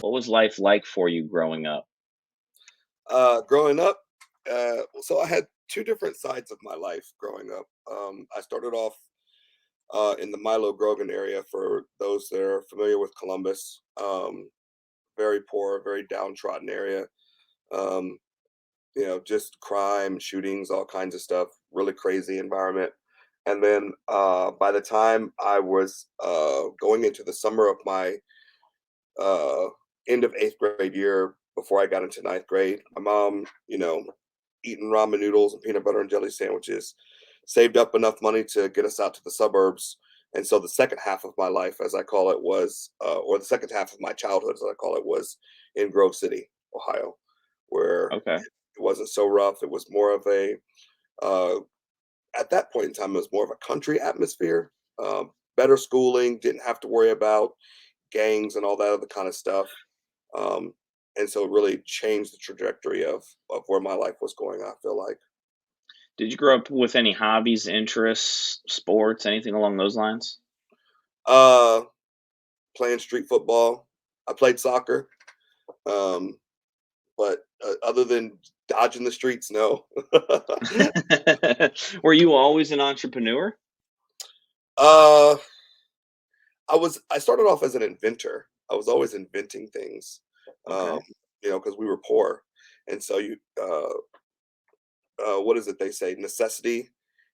What was life like for you growing up? Growing up, so I had two different sides of my life growing up. I started off in the Milo Grogan area. For those that are familiar with Columbus, very poor, very downtrodden area. Um, just crime, shootings, all kinds of stuff. Really crazy environment. And then by the time I was going into the summer of my uh, end of eighth grade year, before I got into ninth grade, my mom, eating ramen noodles and peanut butter and jelly sandwiches, saved up enough money to get us out to the suburbs. And so the second half of my life, as I call it, was, or the second half of my childhood, as I call it, was in Grove City, Ohio, where Okay. it wasn't so rough. It was more of uh, at that point in time, it was more of a country atmosphere. Better schooling, didn't have to worry about gangs and all that other kind of stuff. Um, and so it really changed the trajectory of where my life was going, I feel like. Did you grow up with any hobbies, interests, sports, anything along those lines? Uh, Playing street football. I played soccer, um, but other than dodging the streets, no. Were you always an entrepreneur? uh, I started off as an inventor. I was always inventing things, um, Okay. because we were poor, and so what is it they say? Necessity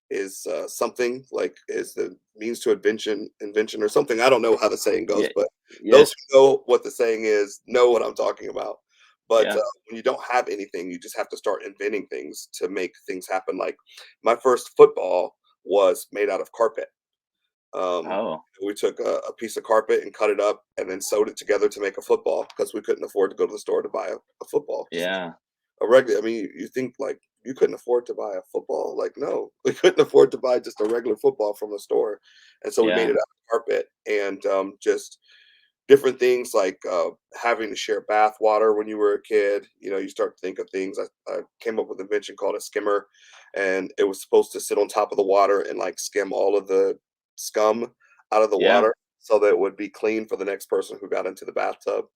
is something like is the means to invention or something. I don't know how the saying goes, Yeah. but Yeah. those who know what the saying is know what I'm talking about. But Yeah. when you don't have anything, you just have to start inventing things to make things happen. Like my first football was made out of carpet. um, Oh, we took a piece of carpet and cut it up and then sewed it together to make a football because we couldn't afford to go to the store to buy a football. Just yeah. a regular, I mean, you think like you couldn't afford to buy a football? Like, no, we couldn't afford to buy just a regular football from the store. And so we made it Yeah. out of carpet and just different things like having to share bath water when you were a kid. You start to think of things. I came up with an invention called a skimmer, and it was supposed to sit on top of the water and like skim all of the scum out of the Yeah. water so that it would be clean for the next person who got into the bathtub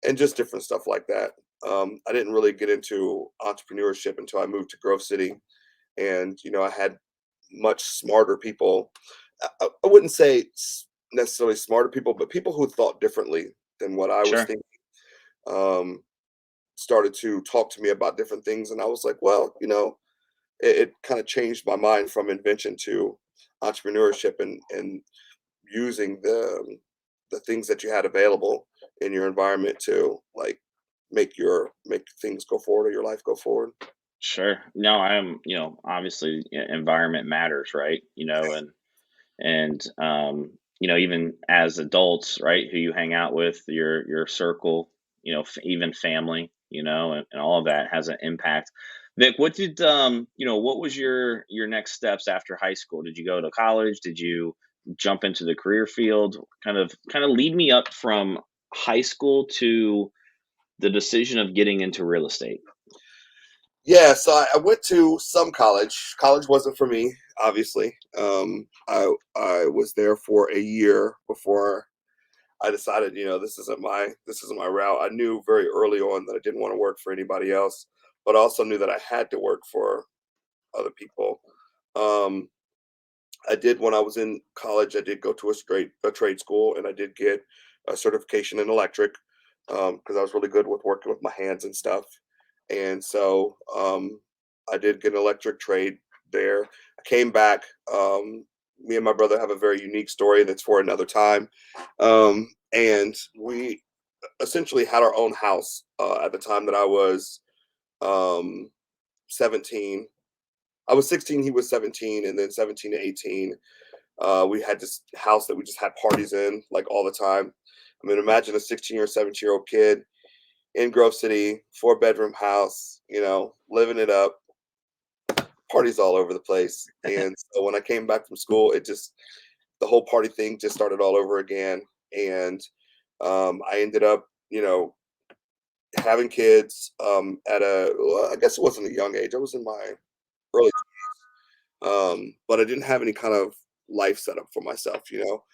and just different stuff like that. I didn't really get into entrepreneurship until I moved to Grove City, and I had much smarter people. I wouldn't say necessarily smarter people, but people who thought differently than what I was Sure. thinking. Um, Started to talk to me about different things, and I was like, well, it kind of changed my mind from invention to entrepreneurship and using the things that you had available in your environment to like make things go forward or your life go forward. Sure. No, obviously environment matters, right? And even as adults, right, who you hang out with, your circle, even family, and all of that has an impact. Vic, what was your next steps after high school? Did you go to college? Did you jump into the career field? Kind of lead me up from high school to the decision of getting into real estate. Yeah, so I went to some college. College wasn't for me, obviously. I was there for a year before I decided, this isn't my route. I knew very early on that I didn't want to work for anybody else, but I also knew that I had to work for other people. Um, I did when I was in college. I did go to a trade school, and I did get a certification in electric because I was really good with working with my hands and stuff. And so I did get an electric trade there. I came back. Me and my brother have a very unique story that's for another time. And we essentially had our own house at the time that I was um, 17. I was 16, he was 17, and then 17 to 18. We had this house that we just had parties in like all the time. I mean, imagine a 16 or 17-year-old kid in Grove City, four-bedroom house, living it up, parties all over the place. And so when I came back from school, the whole party thing just started all over again. And I ended up, having kids at well, I guess it wasn't a young age. I was in my early, but I didn't have any kind of life set up for myself,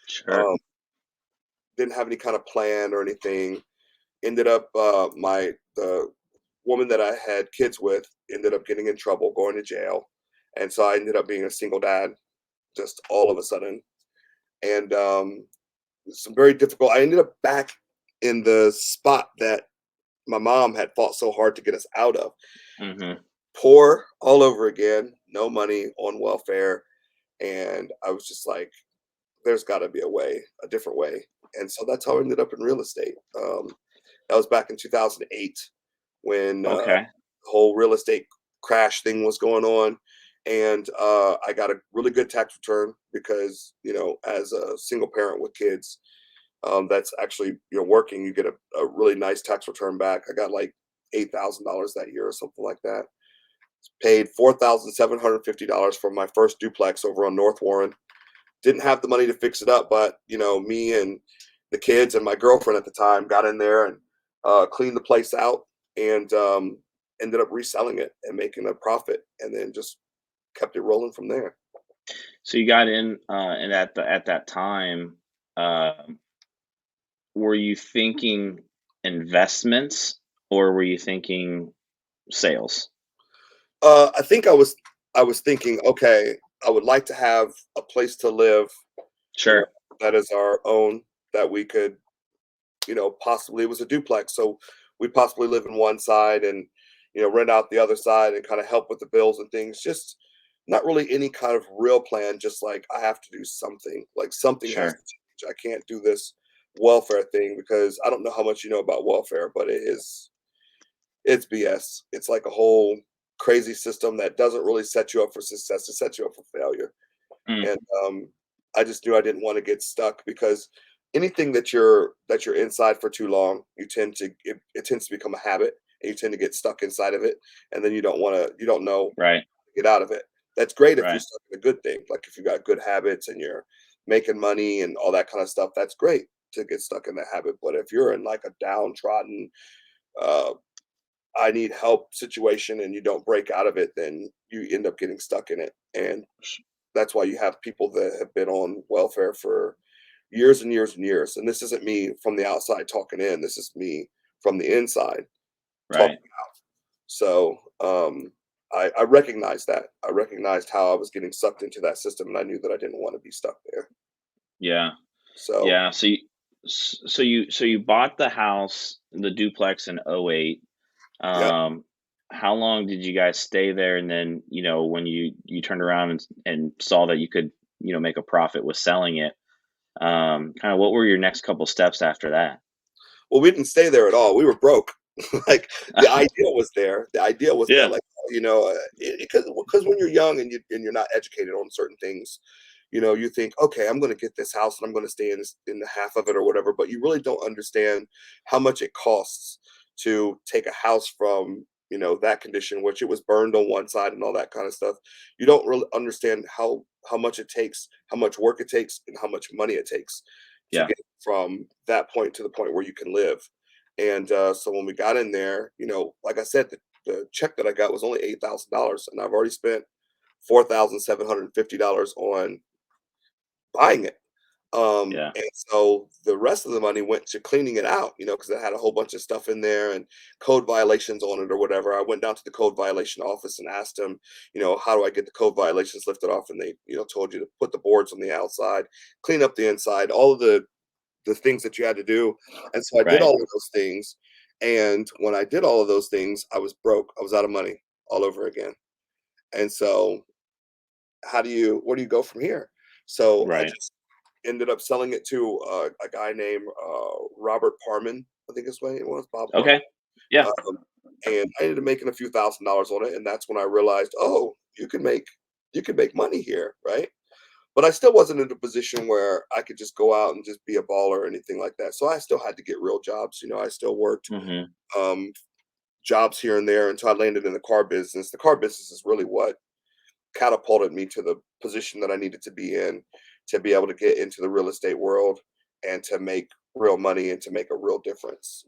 Sure. um, didn't have any kind of plan or anything. ended up my the woman that I had kids with ended up getting in trouble, going to jail, and so I ended up being a single dad just all of a sudden, and some very difficult. I ended up back in the spot that my mom had fought so hard to get us out of. Mhm. Poor all over again, no money, on welfare, and I was just like, "There's got to be a way, a different way." And so that's how I ended up in real estate. That was back in 2008 when Okay. the whole real estate crash thing was going on. And I got a really good tax return because, as a single parent with kids, that's actually, working, you get a really nice tax return back. I got like $8,000 that year or something like that. Paid $4,750 for my first duplex over on North Warren. Didn't have the money to fix it up, but me and the kids and my girlfriend at the time got in there and cleaned the place out, and ended up reselling it and making a profit, and then just kept it rolling from there. So you got in, and at that time, um, were you thinking investments or were you thinking sales? I think I was thinking, okay, I would like to have a place to live, you know, Sure. that is our own, that we could, possibly, it was a duplex, so we'd possibly live in one side and, rent out the other side and kind of help with the bills and things. Just not really any kind of real plan, just like I have to do something. Like something has to Sure. change. I can't do this welfare thing because I don't know how much you know about welfare, but it's BS. It's like a whole crazy system that doesn't really set you up for success. It sets you up for failure. Mm, And I just knew I didn't want to get stuck because anything that you're inside for too long, it tends to become a habit, and you tend to get stuck inside of it, and then you don't know right. get out of it. That's great if you're Right. stuck in a good thing, like if you got good habits and you're making money and all that kind of stuff. That's great to get stuck in that habit. But if you're in like a downtrodden, uh, I need help situation and you don't break out of it, then you end up getting stuck in it. And Sh that's why you have people that have been on welfare for years and years and years. And this isn't me from the outside talking in. This is me from the inside talking. right. So I recognized that. I recognized how I was getting sucked into that system, and I knew that I didn't want to be stuck there. Yeah. So Yeah. So you bought the house, the duplex in '08. yeah. Um, how long did you guys stay there? And then, when you turned around and saw that you could, make a profit with selling it, kind of what were your next couple steps after that? Well, we didn't stay there at all. We were broke. Like the idea was there. The idea was there. Yeah. Like because when you're young and you're not educated on certain things, you think, okay, I'm going to get this house and I'm going to stay in the half of it or whatever. But you really don't understand how much it costs to take a house from that condition, which it was burned on one side and all that kind of stuff. You don't really understand how much it takes, how much work it takes, and how much money it takes to Yeah. get from that point to the point where you can live. And so when we got in there, like I said, the check that I got was only $8,000, and I've already spent $4,750 on buying it. Yeah. And so the rest of the money went to cleaning it out, because it had a whole bunch of stuff in there and code violations on it or whatever. I went down to the code violation office and asked them, how do I get the code violations lifted off? And they, told you to put the boards on the outside, clean up the inside, all of the things that you had to do. And so I did Right. all of those things. And when I did all of those things, I was broke. I was out of money all over again. And so where do you go from here? So I Right. just ended up selling it to a guy named Robert Parman, I think his way it was Bob Parman. Okay. Yeah. Um, and I ended up making a few $1,000s on it, and that's when I realized, oh, you can make money here, right? But I still wasn't in a position where I could just go out and just be a baller or anything like that. So I still had to get real jobs. I still worked Mhm. um, jobs here and there until I landed in the car business. The car business is really what catapulted me to the position that I needed to be in to be able to get into the real estate world and to make real money and to make a real difference.